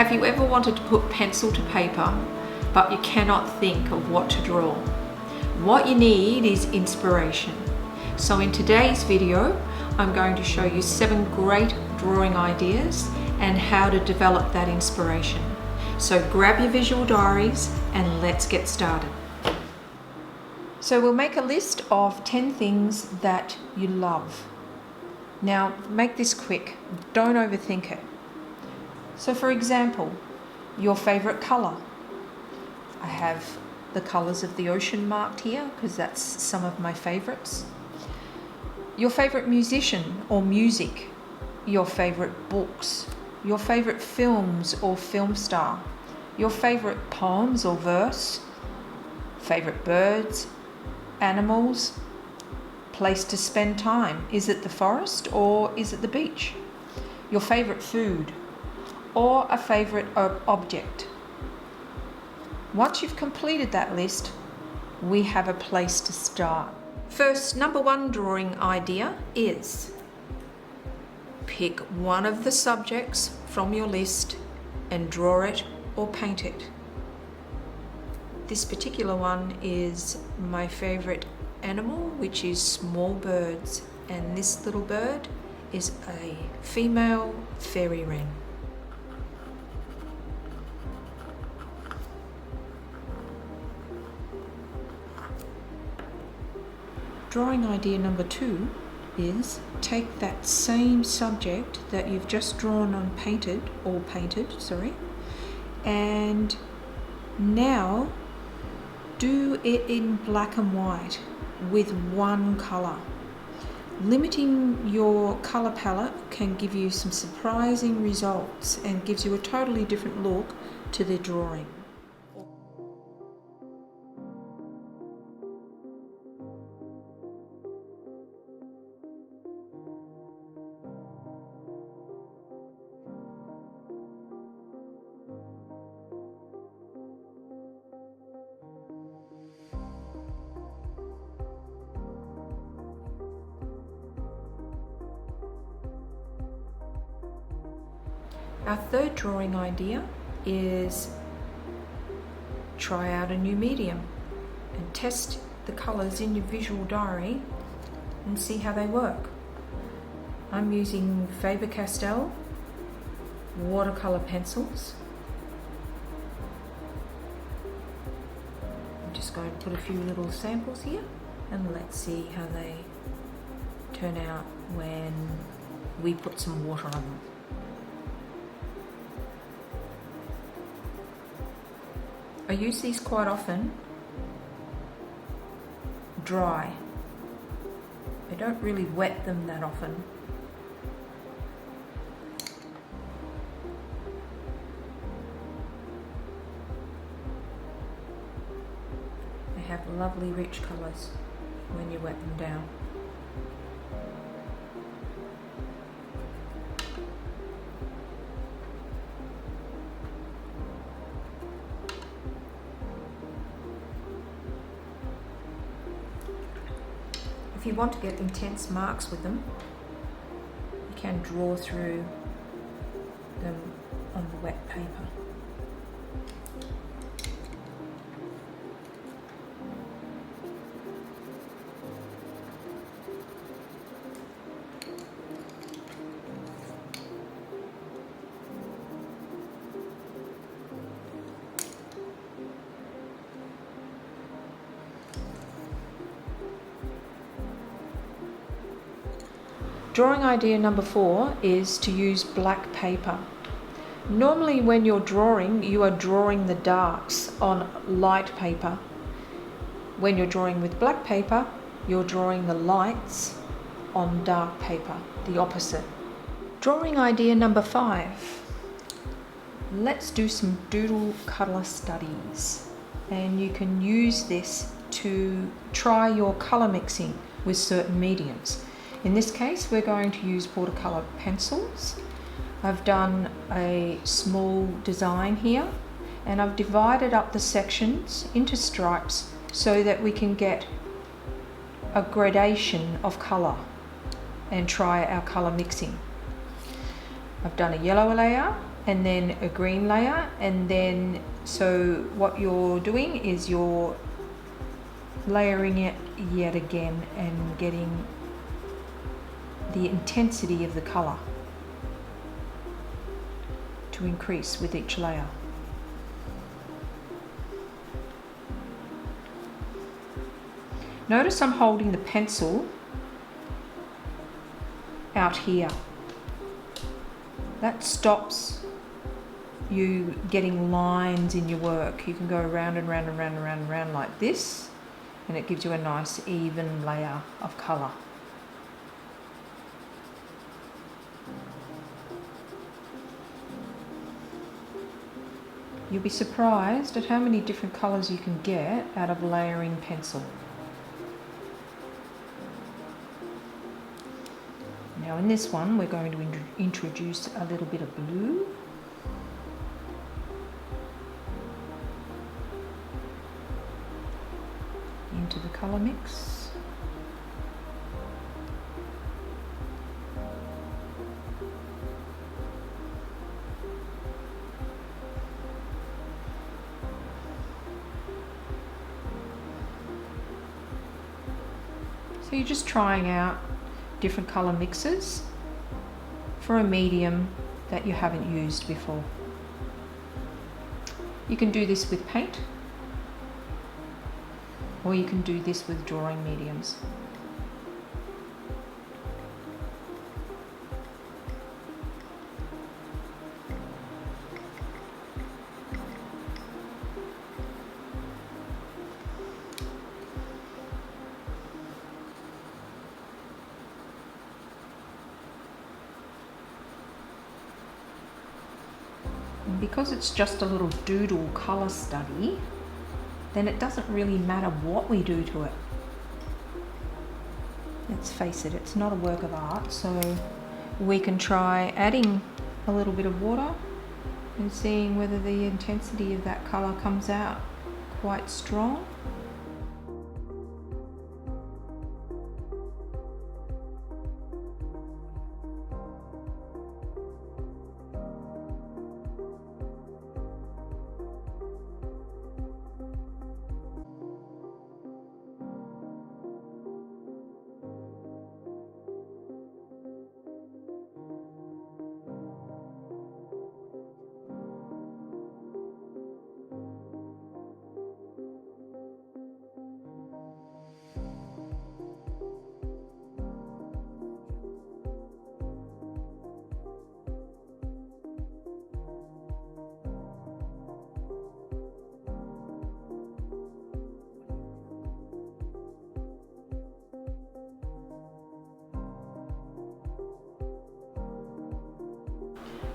Have you ever wanted to put pencil to paper, but you cannot think of what to draw? What you need is inspiration. So in today's video, I'm going to show you 7 great drawing ideas and how to develop that inspiration. So grab your visual diaries and let's get started. So we'll make a list of 10 things that you love. Now make this quick, don't overthink it. So for example, your favorite color. I have the colors of the ocean marked here because that's some of my favorites. Your favorite musician or music, your favorite books, your favorite films or film star, your favorite poems or verse, favorite birds, animals, place to spend time. Is it the forest or is it the beach? Your favorite food or a favorite object. Once you've completed that list, we have a place to start. First, number 1 drawing idea is pick one of the subjects from your list and draw it or paint it. This particular one is my favorite animal, which is small birds, and this little bird is a female fairy wren. Drawing idea number 2 is take that same subject that you've just drawn and painted, and now do it in black and white with one color. Limiting your color palette can give you some surprising results and gives you a totally different look to the drawing. Our third drawing idea is try out a new medium and test the colours in your visual diary and see how they work. I'm using Faber-Castell watercolour pencils. I'm just going to put a few little samples here and let's see how they turn out when we put some water on them. I use these quite often dry. I don't really wet them that often. They have lovely rich colours when you wet them down. If you want to get intense marks with them, you can draw through them on the wet paper. Drawing idea number 4 is to use black paper. Normally when you're drawing, you are drawing the darks on light paper. When you're drawing with black paper, you're drawing the lights on dark paper, the opposite. Drawing idea number 5. Let's do some Doodle colour studies. And you can use this to try your colour mixing with certain mediums. In this case, we're going to use watercolour pencils. I've done a small design here and I've divided up the sections into stripes so that we can get a gradation of colour and try our colour mixing. I've done a yellow layer, and then a green layer, and then so what you're doing is you're layering it yet again and getting the intensity of the colour to increase with each layer. Notice I'm holding the pencil out here. That stops you getting lines in your work. You can go around and round and round and round and round like this, and it gives you a nice even layer of colour. You'll be surprised at how many different colours you can get out of layering pencil. Now in this one we're going to introduce a little bit of blue. Into the colour mix. So you're just trying out different colour mixes for a medium that you haven't used before. You can do this with paint, or you can do this with drawing mediums. And because it's just a little doodle colour study, then it doesn't really matter what we do to it. Let's face it, it's not a work of art, so we can try adding a little bit of water and seeing whether the intensity of that colour comes out quite strong.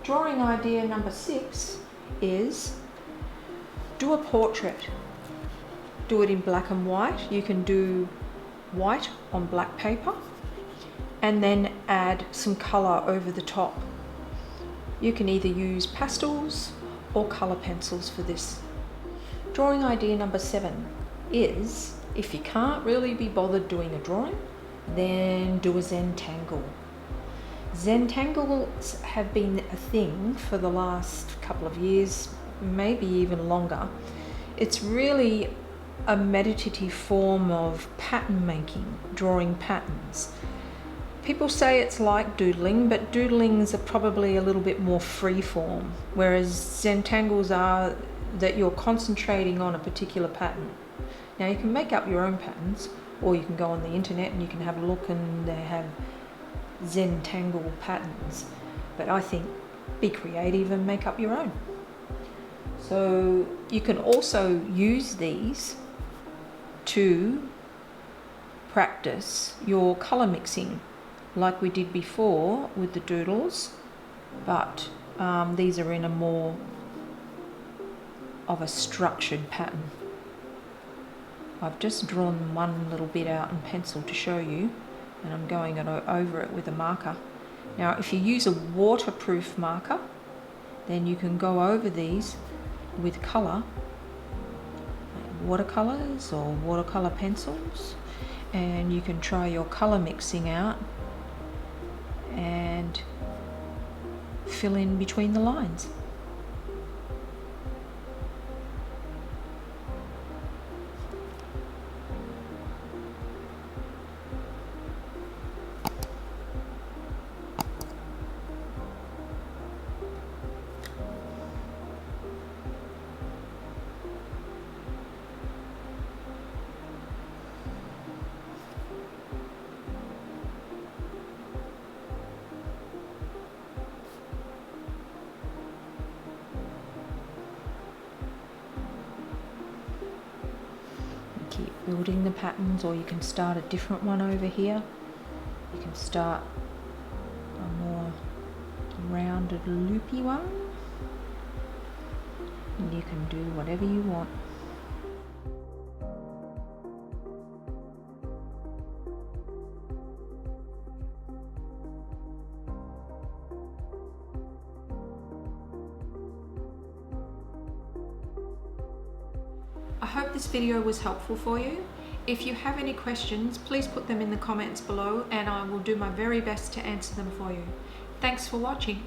Drawing idea number 6 is do a portrait. Do it in black and white. You can do white on black paper and then add some colour over the top. You can either use pastels or colour pencils for this. Drawing idea number 7 is, if you can't really be bothered doing a drawing, then do a Zentangle. Zentangles have been a thing for the last couple of years, maybe even longer. It's really a meditative form of pattern making, drawing patterns. People say it's like doodling, but doodlings are probably a little bit more free form, whereas Zentangles are that you're concentrating on a particular pattern. Now you can make up your own patterns, or you can go on the internet and you can have a look and they have Zentangle patterns, but I think be creative and make up your own. So you can also use these to practice your colour mixing like we did before with the doodles, but these are in a more of a structured pattern. I've just drawn one little bit out in pencil to show you, and I'm going over it with a marker. Now if you use a waterproof marker, then you can go over these with colour, like watercolours or watercolour pencils, and you can try your colour mixing out and fill in between the lines. building the patterns, or you can start a different one over here. You can start a more rounded loopy one, and you can do whatever you want. I hope this video was helpful for you. If you have any questions, please put them in the comments below and I will do my very best to answer them for you. Thanks for watching.